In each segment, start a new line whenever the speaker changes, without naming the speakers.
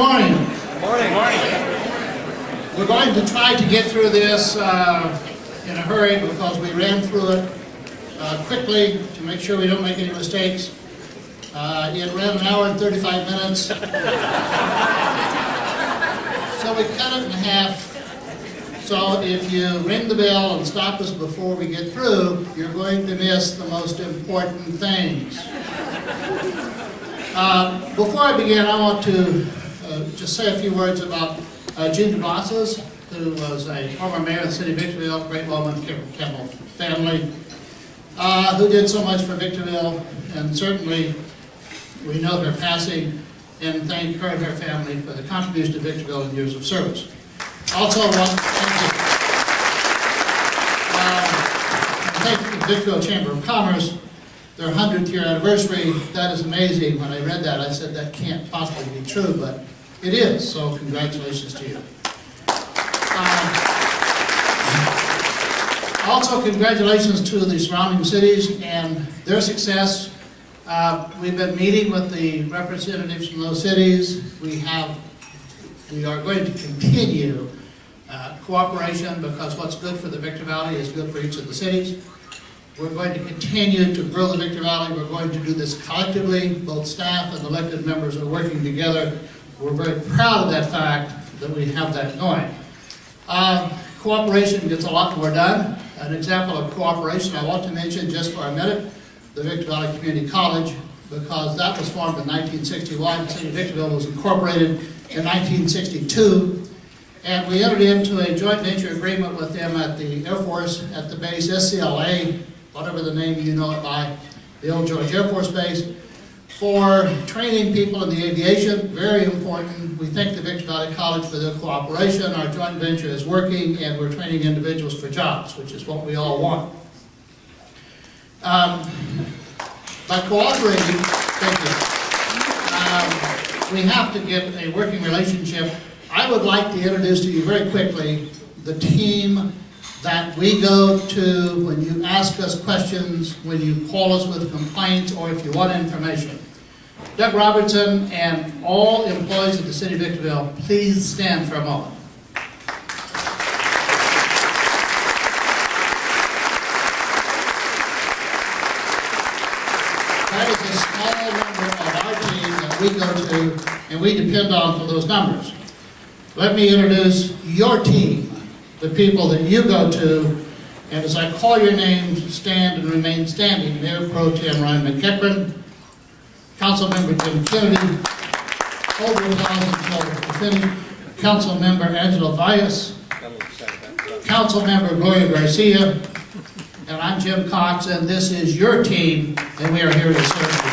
morning.
Good morning. Good morning.
We're going to try to get through this in a hurry because we ran through it quickly to make sure we don't make any mistakes. It ran an hour and 35 minutes. So we cut it in half. So if you ring the bell and stop us before we get through, you're going to miss the most important things. Before I begin, I want to just say a few words about Jean DeBlasses, who was a former mayor of the city of Victorville, great woman, Campbell family, who did so much for Victorville, and certainly we note her passing and thank her and her family for the contribution to Victorville in years of service. Also, I want to thank the Victorville Chamber of Commerce, their 100th year anniversary. That is amazing. When I read that, I said that can't possibly be true, but it is, so congratulations to you. Also, congratulations to the surrounding cities and their success. We've been meeting with the representatives from those cities. We are going to continue cooperation because what's good for the Victor Valley is good for each of the cities. We're going to continue to grow the Victor Valley. We're going to do this collectively. Both staff and elected members are working together. We're very proud of that fact that we have that going. Cooperation gets a lot more done. An example of cooperation I want to mention just for a minute, the Victor Valley Community College, because that was formed in 1961. The city of Victorville was incorporated in 1962. And we entered into a joint venture agreement with them at the Air Force, at the base SCLA, whatever the name you know it by, the old George Air Force Base, for training people in the aviation. Very important. We thank the Victor Valley College for their cooperation. Our joint venture is working, and we're training individuals for jobs, which is what we all want. By cooperating, thank you, we have to get a working relationship. I would like to introduce to you very quickly the team that we go to when you ask us questions, when you call us with complaints, or if you want information. Doug Robertson and all employees of the city of Victorville, please stand for a moment. That is a small number of our team that we go to and we depend on for those numbers. Let me introduce your team, the people that you go to, and as I call your names, stand and remain standing. Mayor Pro Tem Ryan McEachran, Councilmember Jim Kennedy, Councilmember Angela Valles, Councilmember Gloria Garcia, and I'm Jim Cox, and this is your team, and we are here to serve you.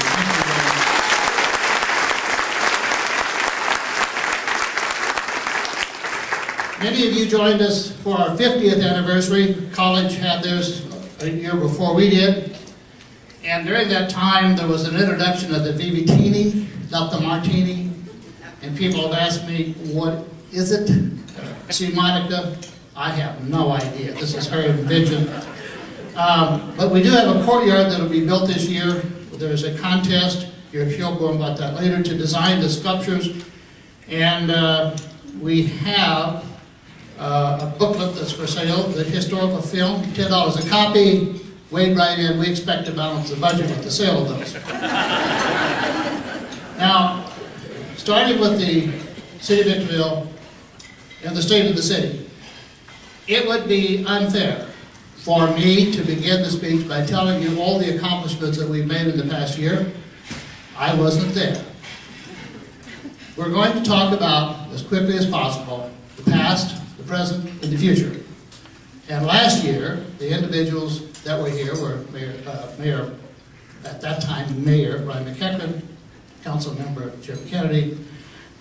Many of you joined us for our 50th anniversary. College had theirs a year before we did. And during that time, there was an introduction of the Vivatini, not the Martini. And people have asked me, what is it? See, Monica, I have no idea. This is her invention. But we do have a courtyard that will be built this year. There's a contest, you'll hear more about that later, to design the sculptures. And we have a booklet that's for sale, the historical film, $10 a copy. Wade right in. We expect to balance the budget with the sale of those. Now, starting with the city of Victorville and the state of the city, it would be unfair for me to begin the speech by telling you all the accomplishments that we've made in the past year. I wasn't there. We're going to talk about, as quickly as possible, the past, the present, and the future. And last year, the individuals that were here were Mayor at that time, Mayor Ryan McEachran, Councilmember Jim Kennedy,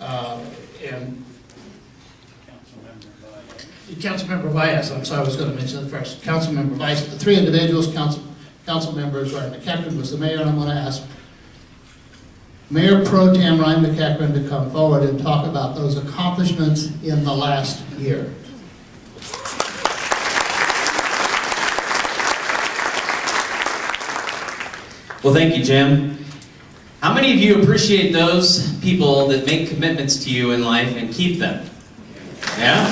and Councilmember Valles. I'm sorry, I was going to mention it first. Councilmember Valles. The three individuals, council members, Ryan McEachran was the mayor, and I'm going to ask Mayor Pro Tem Ryan McEachran to come forward and talk about those accomplishments in the last year.
Well, thank you, Jim.
How many of you appreciate those people that make commitments to you in life and keep them? Yeah?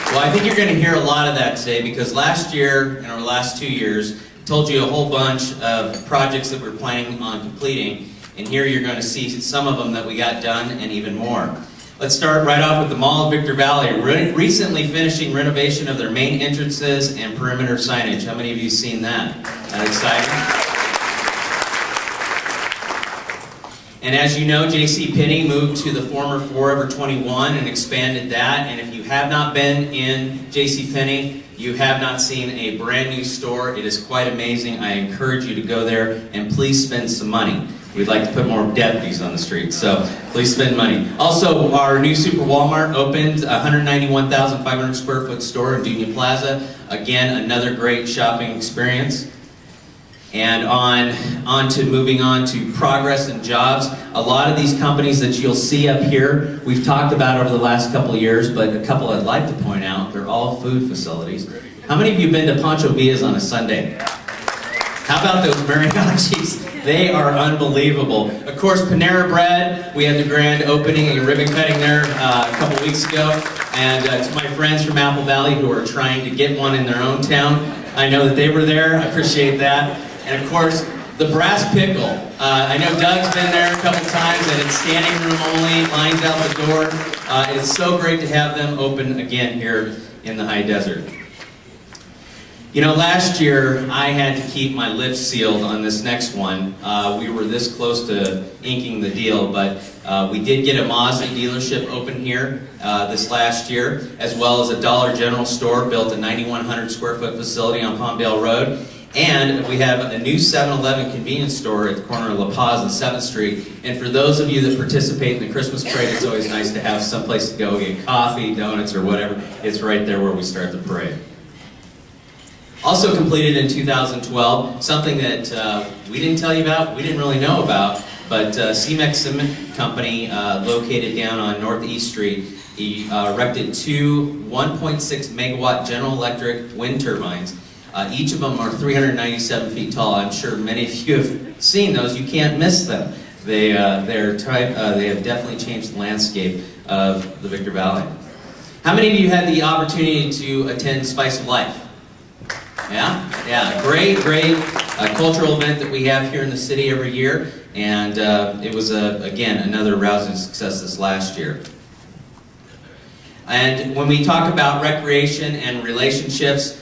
Well, I think you're going to hear a lot of that today, because last year, and our last 2 years, I told you a whole bunch of projects that we're planning on completing, and here you're going to see some of them that we got done and even more. Let's start right off with the Mall of Victor Valley, recently finishing renovation of their main entrances and perimeter signage. How many of you have seen that? That exciting? And as you know, JCPenney moved to the former Forever 21 and expanded that. And if you have not been in JCPenney, you have not seen a brand new store. It is quite amazing. I encourage you to go there and please spend some money. We'd like to put more deputies on the street, so please spend money. Also, our new Super Walmart opened, a 191,500 square foot store in Dunia Plaza. Again, another great shopping experience. And moving on to progress and jobs. A lot of these companies that you'll see up here, we've talked about over the last couple of years, but a couple I'd like to point out, they're all food facilities. How many of you have been to Pancho Villa's on a Sunday? How about those mariachis? They are unbelievable. Of course, Panera Bread, we had the grand opening and ribbon cutting there a couple weeks ago. And to my friends from Apple Valley who are trying to get one in their own town, I know that they were there. I appreciate that. And of course, the Brass Pickle. I know Doug's been there a couple times, and it's standing room only, lines out the door. It's so great to have them open again here in the high desert. You know, last year I had to keep my lips sealed on this next one. We were this close to inking the deal, but we did get a Mazda dealership open here this last year, as well as a Dollar General store, built a 9,100 square foot facility on Palmdale Road. And we have a new 7-Eleven convenience store at the corner of La Paz and 7th Street. And for those of you that participate in the Christmas parade, it's always nice to have someplace to go get coffee, donuts, or whatever. It's right there where we start the parade. Also completed in 2012, something that we didn't tell you about, we didn't really know about, but CEMEX Cement Company, located down on Northeast Street, erected two 1.6 megawatt General Electric wind turbines. Each of them are 397 feet tall. I'm sure many of you have seen those. You can't miss them. They have definitely changed the landscape of the Victor Valley. How many of you had the opportunity to attend Spice of Life? Yeah? Yeah, great cultural event that we have here in the city every year. And it was, again, another rousing success this last year. And when we talk about recreation and relationships,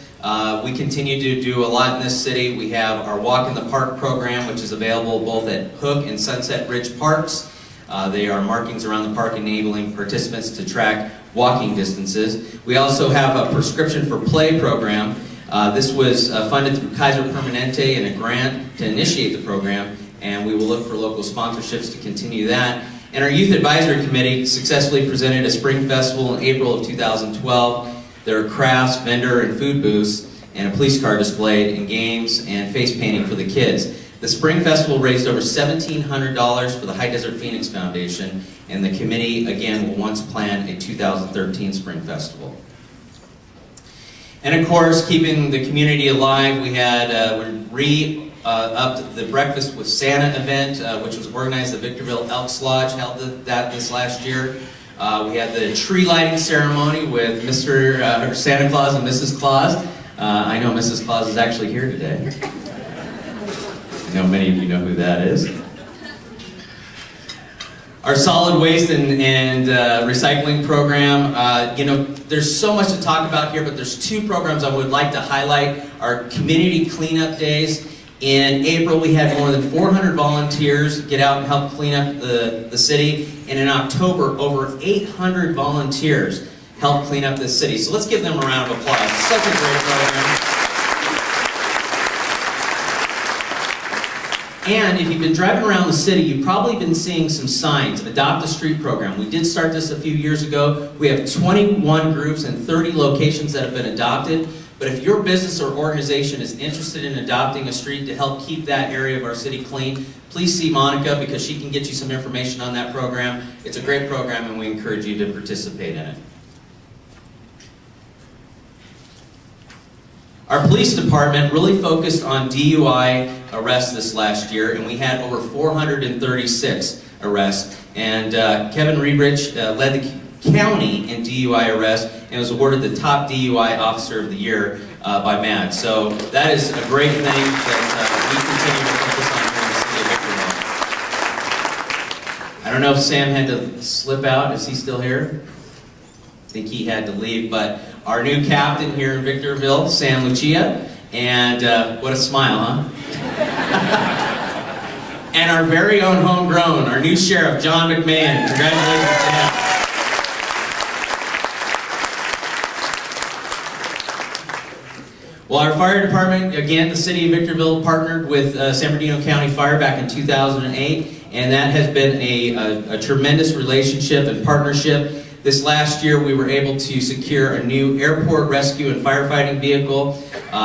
we continue to do a lot in this city. We have our Walk in the Park program, which is available both at Hook and Sunset Ridge Parks. They are markings around the park enabling participants to track walking distances. We also have a Prescription for Play program. This was funded through Kaiser Permanente and a grant to initiate the program, and we will look for local sponsorships to continue that. And our Youth Advisory Committee successfully presented a spring festival in April of 2012. There are crafts, vendor, and food booths, and a police car displayed, and games and face painting for the kids. The Spring Festival raised over $1,700 for the High Desert Phoenix Foundation, and the committee, again, will once plan a 2013 Spring Festival. And of course, keeping the community alive, we had upped the Breakfast with Santa event, which was organized at Victorville Elks Lodge, held that this last year. We had the tree lighting ceremony with Santa Claus and Mrs. Claus. I know Mrs. Claus is actually here today. I know many of you know who that is. Our solid waste and recycling program, you know, there's so much to talk about here, but there's two programs I would like to highlight. Our community cleanup days. In April, we had more than 400 volunteers get out and help clean up the city. And in October, over 800 volunteers helped clean up this city. So let's give them a round of applause. It's such a great program. And if you've been driving around the city, you've probably been seeing some signs. Adopt a Street program. We did start this a few years ago. We have 21 groups and 30 locations that have been adopted. But if your business or organization is interested in adopting a street to help keep that area of our city clean, please see Monica because she can get you some information on that program. It's a great program and we encourage you to participate in it. Our police department really focused on DUI arrests this last year, and we had over 436 arrests. And Kevin Rebrich led the county in DUI arrests and was awarded the top DUI Officer of the Year by MAD. So that is a great thing that we continue to focus on here in the city of Victorville. I don't know if Sam had to slip out. Is he still here? I think he had to leave, but our new captain here in Victorville, Sam Lucia, and what a smile, huh? And our very own homegrown, our new sheriff, John McMahon. Congratulations to him. Well, our fire department, again, the city of Victorville partnered with San Bernardino County Fire back in 2008, and that has been a tremendous relationship and partnership. This last year, we were able to secure a new airport rescue and firefighting vehicle.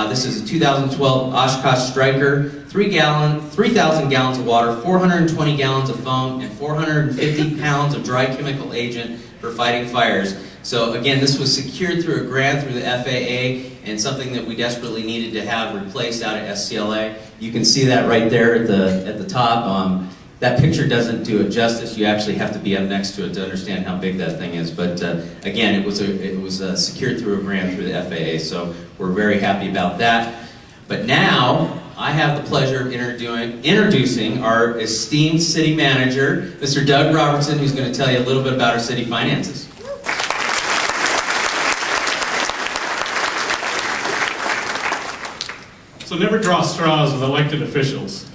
This is a 2012 Oshkosh Striker, 3,000 gallons of water, 420 gallons of foam, and 450 pounds of dry chemical agent for fighting fires. So again, this was secured through a grant through the FAA and something that we desperately needed to have replaced out at SCLA. You can see that right there at the top. That picture doesn't do it justice. You actually have to be up next to it to understand how big that thing is. But again, it was secured through a grant through the FAA, so we're very happy about that. But now, I have the pleasure of introducing our esteemed city manager, Mr. Doug Robertson, who's going to tell you a little bit about our city finances.
So never draw straws with elected officials.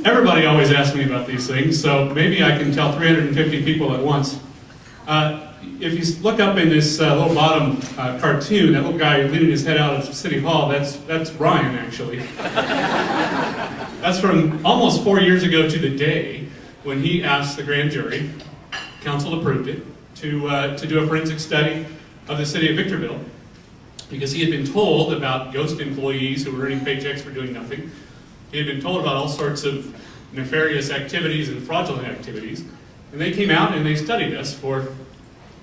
Everybody always asks me about these things, so maybe I can tell 350 people at once. If you look up in this little bottom cartoon, that little guy leaning his head out of City Hall, that's Ryan, actually. That's from almost 4 years ago to the day when he asked the grand jury, council approved it, to do a forensic study of the city of Victorville, because he had been told about ghost employees who were earning paychecks for doing nothing. He had been told about all sorts of nefarious activities and fraudulent activities, and they came out and they studied us for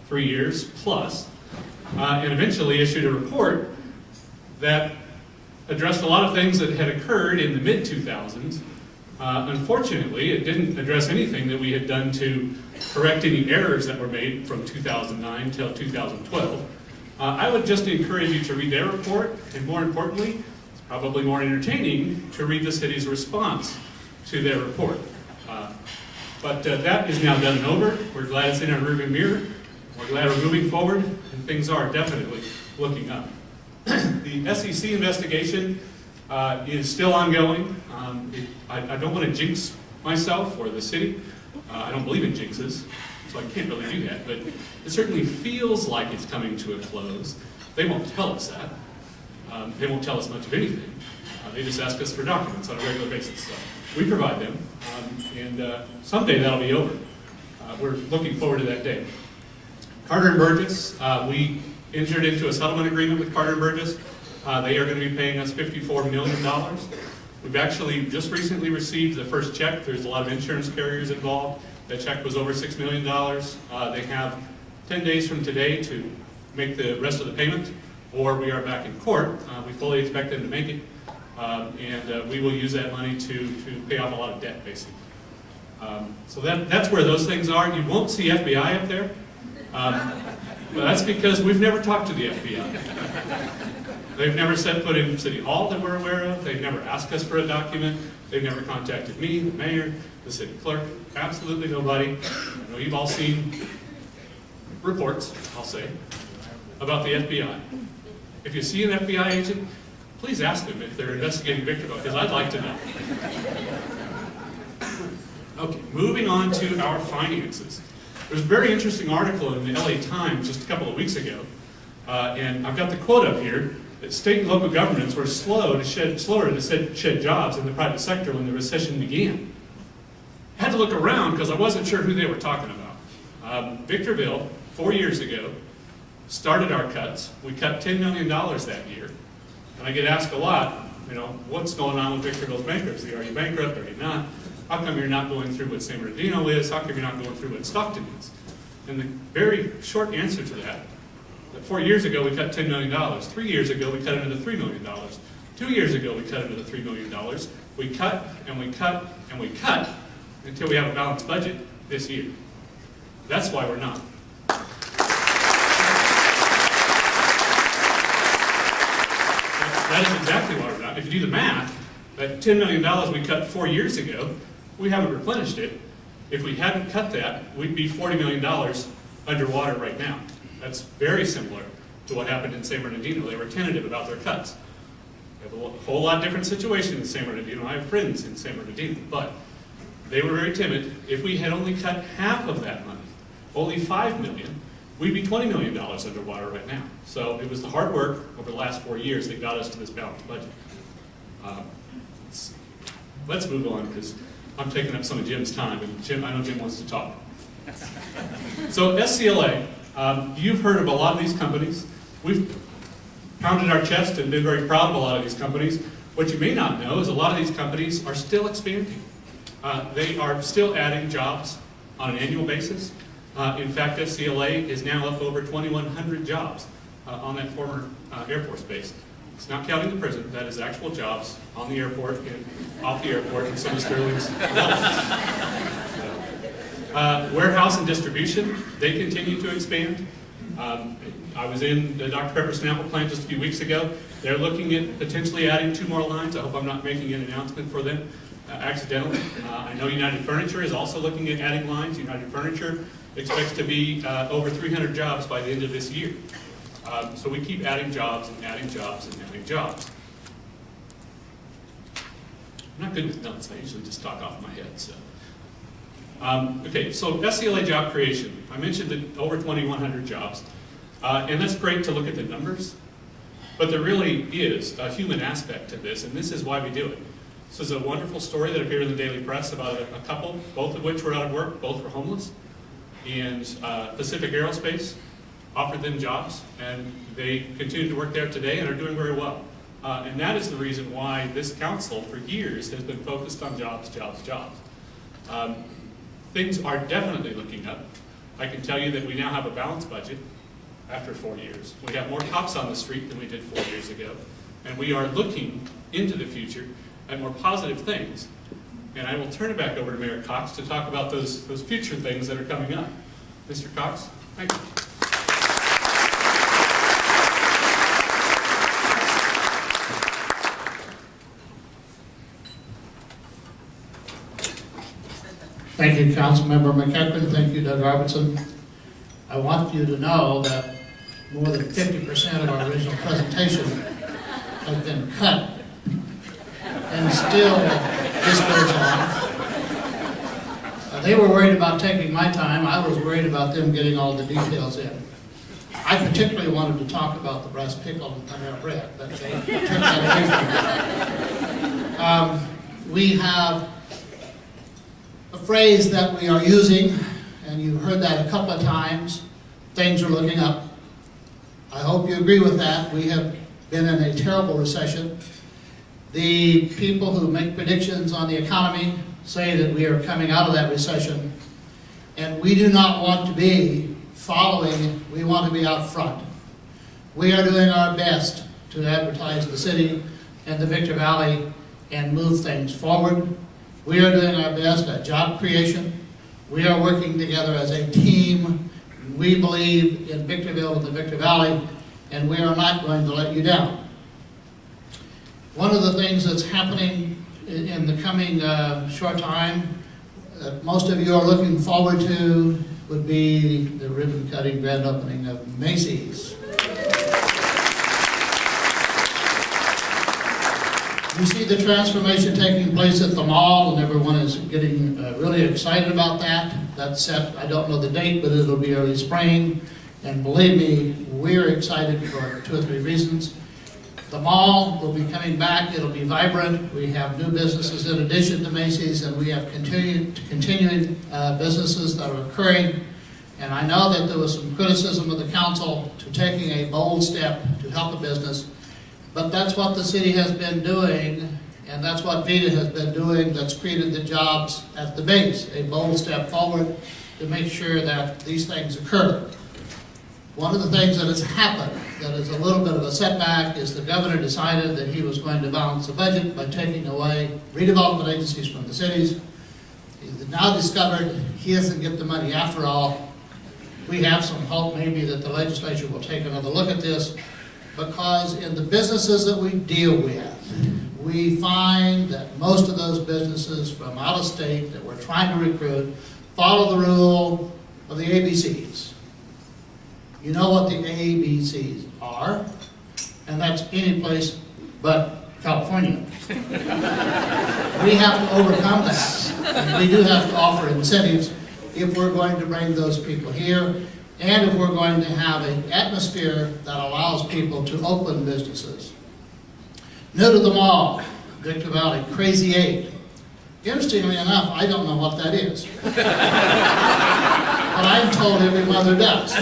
3 years plus, and eventually issued a report that addressed a lot of things that had occurred in the mid-2000s. Unfortunately, it didn't address anything that we had done to correct any errors that were made from 2009 till 2012. I would just encourage you to read their report, and more importantly, it's probably more entertaining to read the city's response to their report. But that is now done and over. We're glad it's in our rearview mirror. We're glad we're moving forward, and things are definitely looking up. The SEC investigation is still ongoing. I don't want to jinx myself or the city. I don't believe in jinxes, so I can't really do that, but it certainly feels like it's coming to a close. They won't tell us that. They won't tell us much of anything. They just ask us for documents on a regular basis. So we provide them, and someday that'll be over. We're looking forward to that day. Carter & Burgess, we entered into a settlement agreement with Carter & Burgess. They are going to be paying us $54 million. We've actually just recently received the first check. There's a lot of insurance carriers involved. That check was over $6 million. They have 10 days from today to make the rest of the payment, or we are back in court. We fully expect them to make it, and we will use that money to pay off a lot of debt, basically. So that's where those things are. You won't see FBI up there, but that's because we've never talked to the FBI. They've never set foot in City Hall that we're aware of. They've never asked us for a document. They've never contacted me, the mayor, the city clerk, absolutely nobody. I know you've all seen reports, I'll say, about the FBI. If you see an FBI agent, please ask them if they're investigating Victorville, because I'd like to know. Okay, moving on to our finances. There was a very interesting article in the LA Times just a couple of weeks ago, and I've got the quote up here, that state and local governments were slower to shed jobs in the private sector when the recession began. I had to look around because I wasn't sure who they were talking about. Victorville, 4 years ago, started our cuts. We cut $10 million that year. And I get asked a lot, what's going on with Victorville's bankruptcy? Are you bankrupt? Are you not? How come you're not going through what San Bernardino is? How come you're not going through what Stockton is? And the very short answer to that 4 years ago, we cut $10 million. 3 years ago, we cut another $3 million. 2 years ago, we cut another $3 million. We cut, and we cut, and we cut until we have a balanced budget this year. That's why we're not. That is exactly why we're not. If you do the math, that $10 million we cut 4 years ago, we haven't replenished it. If we hadn't cut that, we'd be $40 million underwater right now. That's very similar to what happened in San Bernardino. They were tentative about their cuts. They have a whole lot different situation in San Bernardino. I have friends in San Bernardino, but they were very timid. If we had only cut half of that money, only $5 million, we'd be $20 million underwater right now. So it was the hard work over the last 4 years that got us to this balanced budget. Let's move on, because I'm taking up some of Jim's time, and Jim, I know Jim wants to talk. So SCLA, you've heard of a lot of these companies. We've pounded our chest and been very proud of a lot of these companies. What you may not know is a lot of these companies are still expanding. They are still adding jobs on an annual basis. In fact, SCLA is now up over 2,100 jobs on that former Air Force base. It's not counting the prison. That is actual jobs on the airport and off the airport and some of Sterling's warehouse and distribution, they continue to expand. I was in the Dr. Pepper Snapple plant just a few weeks ago. They're looking at potentially adding 2 more lines. I hope I'm not making an announcement for them accidentally. I know United Furniture is also looking at adding lines. United Furniture expects to be over 300 jobs by the end of this year. So we keep adding jobs and adding jobs and adding jobs. I'm not good with notes. I usually just talk off my head. So, okay, so SCLA job creation. I mentioned that over 2,100 jobs. And that's great to look at the numbers. But there really is a human aspect to this, and this is why we do it. This is a wonderful story that appeared in the Daily Press about a couple, both of which were out of work, both were homeless. And Pacific Aerospace offered them jobs, and they continue to work there today and are doing very well. And that is the reason why this council, for years, has been focused on jobs, jobs, jobs. Things are definitely looking up. I can tell you that we now have a balanced budget after 4 years. We have more cops on the street than we did 4 years ago. And we are looking into the future at more positive things. And I will turn it back over to Mayor Cox to talk about those future things that are coming up. Mr. Cox, thank you.
Thank you, Councilmember McEachran. Thank you, Doug Robertson. I want you to know that more than 50% of our original presentation has been cut, and still this goes on. They were worried about taking my time. I was worried about them getting all the details in. I particularly wanted to talk about the brass pickle and Panera Bread, but they took that away from me. We have a phrase that we are using, and you've heard that a couple of times: things are looking up. I hope you agree with that. We have been in a terrible recession. The people who make predictions on the economy say that we are coming out of that recession, and we do not want to be following, we want to be out front. We are doing our best to advertise the city and the Victor Valley and move things forward. We are doing our best at job creation. We are working together as a team. We believe in Victorville and the Victor Valley, and we are not going to let you down. One of the things that's happening in the coming short time that most of you are looking forward to would be the ribbon-cutting grand opening of Macy's. We see the transformation taking place at the mall, and everyone is getting really excited about that. That's set, I don't know the date, but it'll be early spring. And believe me, we're excited for 2 or 3 reasons. The mall will be coming back. It'll be vibrant. We have new businesses in addition to Macy's, and we have continuing businesses that are occurring. And I know that there was some criticism of the council to taking a bold step to help a business. But that's what the city has been doing, and that's what VITA has been doing, that's created the jobs at the base, a bold step forward to make sure that these things occur. One of the things that has happened that is a little bit of a setback is the governor decided that he was going to balance the budget by taking away redevelopment agencies from the cities. He's now discovered he doesn't get the money after all. We have some hope maybe that the legislature will take another look at this, because in the businesses that we deal with, we find that most of those businesses from out of state that we're trying to recruit follow the rule of the ABCs. You know what the ABCs are, and that's any place but California. We have to overcome that, and we do have to offer incentives if we're going to bring those people here, and if we're going to have an atmosphere that allows people to open businesses. New to the mall, Victor Valley, Crazy 8. Interestingly enough, I don't know what that is. But I'm told every mother does.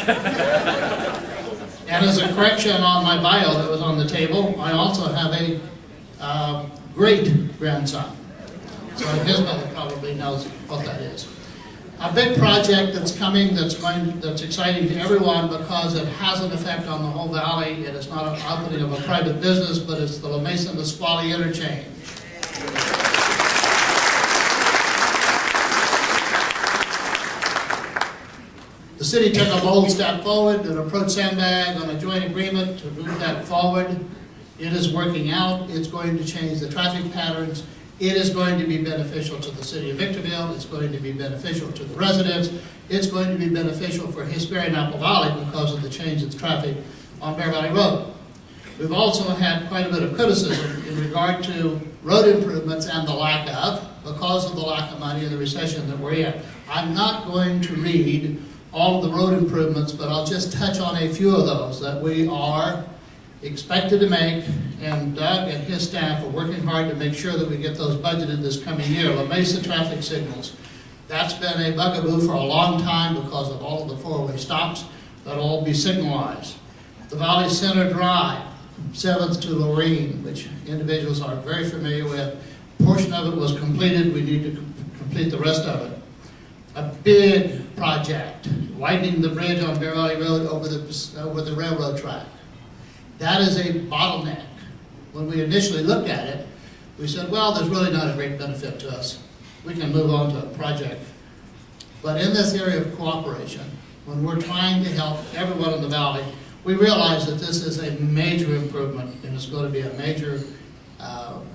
And as a correction on my bio that was on the table, I also have a great-grandson. So his mother probably knows what that is. A big project that's coming that's exciting to everyone because it has an effect on the whole valley. It is not an opening of a private business, but it's the La Mesa Nisqually Interchange. The city took a bold step forward and approached Sandbag on a joint agreement to move that forward. It is working out. It's going to change the traffic patterns. It is going to be beneficial to the city of Victorville. It's going to be beneficial to the residents. It's going to be beneficial for Hesperia and Apple Valley because of the change in traffic on Bear Valley Road. We've also had quite a bit of criticism in regard to road improvements and the lack of, because of the lack of money and the recession that we're in. I'm not going to read all of the road improvements, but I'll just touch on a few of those that we are expected to make, and Doug and his staff are working hard to make sure that we get those budgeted this coming year. La Mesa traffic signals. That's been a bugaboo for a long time because of all of the four-way stops. That'll all be signalized. The Valley Center Drive, 7th to Lorraine, which individuals are very familiar with. A portion of it was completed. We need to complete the rest of it. A big project, widening the bridge on Bear Valley Road over the railroad track. That is a bottleneck. When we initially looked at it, we said, well, there's really not a great benefit to us. We can move on to a project. But in this area of cooperation, when we're trying to help everyone in the valley, we realize that this is a major improvement, and it's going to be a major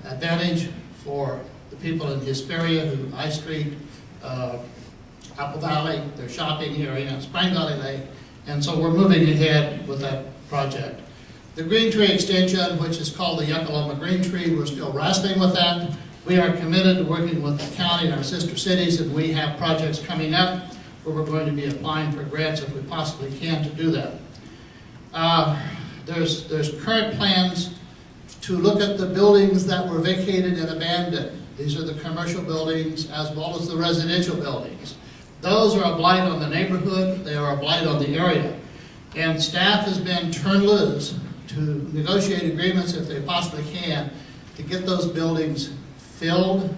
advantage for the people in Hesperia, High Street, Apple Valley, their shopping area, Spring Valley Lake, and so we're moving ahead with that project. The Green Tree extension, which is called the Yucca Green Tree, we're still wrestling with that. We are committed to working with the county and our sister cities, and we have projects coming up where we're going to be applying for grants if we possibly can to do that. There's current plans to look at the buildings that were vacated and abandoned. These are the commercial buildings as well as the residential buildings. Those are a blight on the neighborhood. They are a blight on the area. And staff has been turned loose to negotiate agreements if they possibly can to get those buildings filled,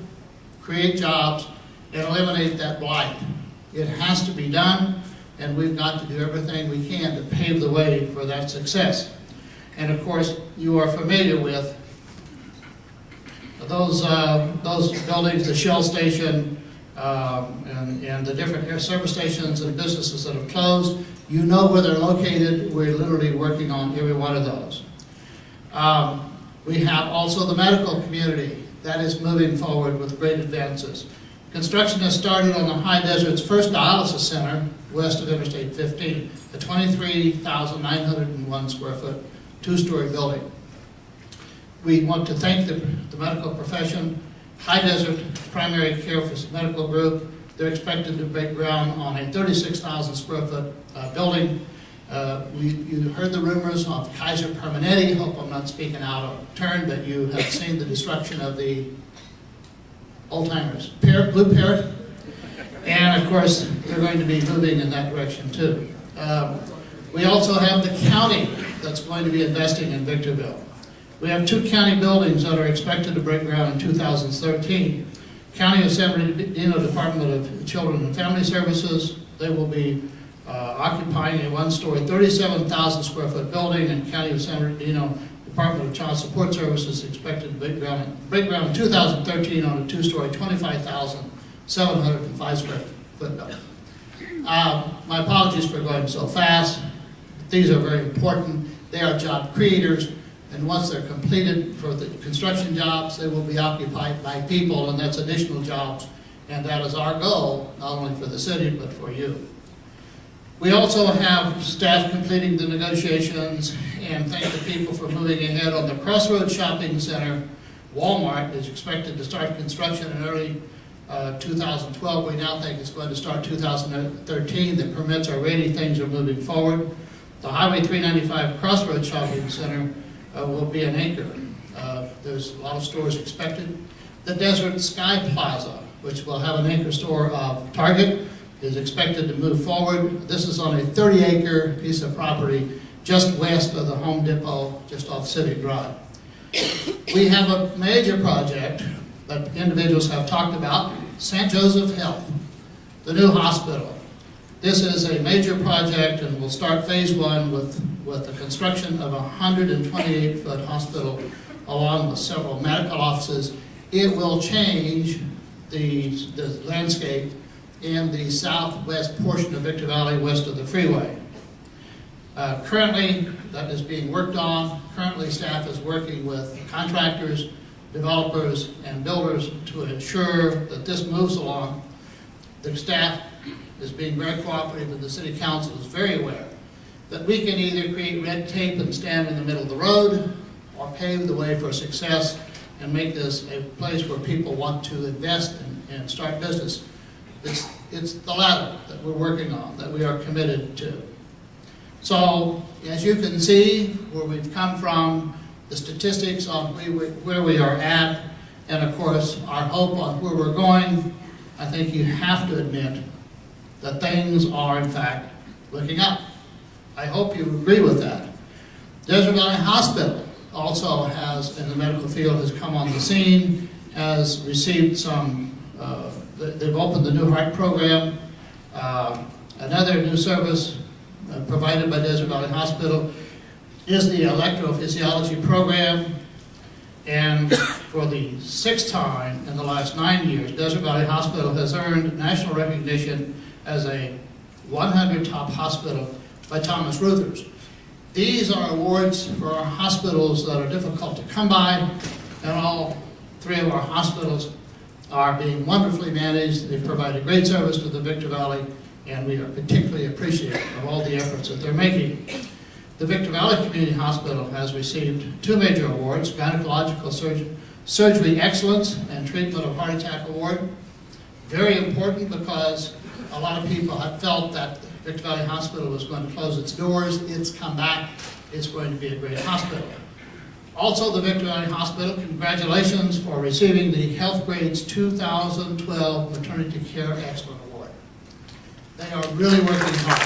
create jobs, and eliminate that blight. It has to be done, and we've got to do everything we can to pave the way for that success. And of course, you are familiar with those buildings, the Shell station, and the different air service stations and businesses that have closed. You know where they're located. We're literally working on every one of those. We have also the medical community that is moving forward with great advances. Construction has started on the High Desert's first dialysis center west of Interstate 15, a 23,901 square foot, two-story building. We want to thank the medical profession, High Desert Primary Care Medical Group. They're expected to break ground on a 36,000 square foot building. You heard the rumors of Kaiser Permanente. Hope I'm not speaking out of turn, but you have seen the destruction of the old-timers. Blue Parrot. And of course, they're going to be moving in that direction too. We also have the county that's going to be investing in Victorville. We have 2 county buildings that are expected to break ground in 2013. County of San Bernardino Department of Children and Family Services, they will be occupying a one-story, 37,000 square foot building, and County of San Bernardino Department of Child Support Services expected to break ground in 2013 on a two-story, 25,705 square foot building. My apologies for going so fast. These are very important. They are job creators, and once they're completed for the construction jobs, they will be occupied by people, and that's additional jobs, and that is our goal, not only for the city, but for you. We also have staff completing the negotiations, and thank the people for moving ahead on the Crossroads Shopping Center. Walmart is expected to start construction in early 2012. We now think it's going to start 2013. The permits are ready, things are moving forward. The Highway 395 Crossroads Shopping Center will be an anchor. There's a lot of stores expected. The Desert Sky Plaza, which will have an anchor store of Target, is expected to move forward. This is on a 30-acre piece of property just west of the Home Depot, just off City Drive. We have a major project that individuals have talked about, St. Joseph Health, the new hospital. This is a major project, and we'll start phase one with the construction of a 128-foot hospital along with several medical offices. It will change the landscape in the southwest portion of Victor Valley, west of the freeway. Currently, that is being worked on. Currently, staff is working with contractors, developers, and builders to ensure that this moves along. The staff is being very cooperative, and the city council is very aware that we can either create red tape and stand in the middle of the road, or pave the way for success and make this a place where people want to invest and start business. It's the latter that we're working on, that we are committed to. So, as you can see, where we've come from, the statistics on where we are at, and of course, our hope on where we're going, I think you have to admit that things are, in fact, looking up. I hope you agree with that. Desert Valley Hospital also has, in the medical field, has come on the scene, has received some, they've opened the New Heart program. Another new service provided by Desert Valley Hospital is the electrophysiology program. And for the 6th time in the last 9 years, Desert Valley Hospital has earned national recognition as a 100 top hospital by Thomas Reuters. These are awards for our hospitals that are difficult to come by, and all 3 of our hospitals are being wonderfully managed. They provide a great service to the Victor Valley, and we are particularly appreciative of all the efforts that they're making. The Victor Valley Community Hospital has received 2 major awards, Gynecological Surgery Excellence and Treatment of Heart Attack Award. Very important because a lot of people had felt that Victor Valley Hospital was going to close its doors. It's come back. It's going to be a great hospital. Also, the Victor Valley Hospital, congratulations for receiving the HealthGrades 2012 Maternity Care Excellence Award. They are really working hard.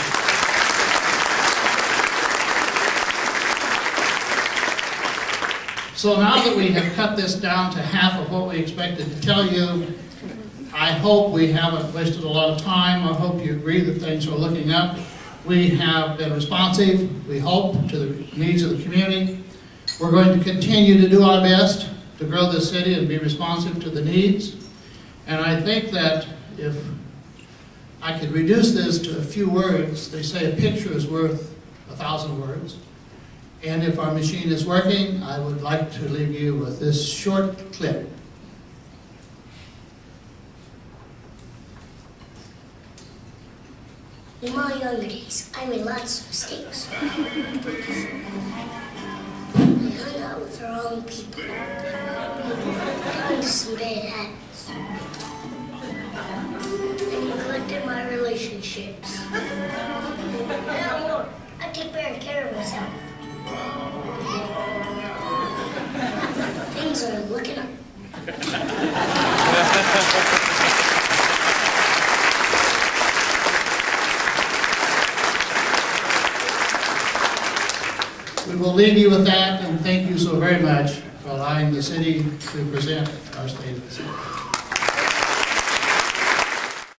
So now that we have cut this down to half of what we expected to tell you, I hope we haven't wasted a lot of time. I hope you agree that things are looking up. We have been responsive, we hope, to the needs of the community. We're going to continue to do our best to grow the city and be responsive to the needs. And I think that if I could reduce this to a few words, they say a picture is worth 1,000 words. And if our machine is working, I would like to leave you with this short clip.
In my younger days, I made lots of mistakes. I hung out with the wrong people. Got into some bad habits. And neglected my relationships. Now I take better care of myself. Things are looking up.
We will leave you with that, and thank you so very much for allowing the city to present our state of the city.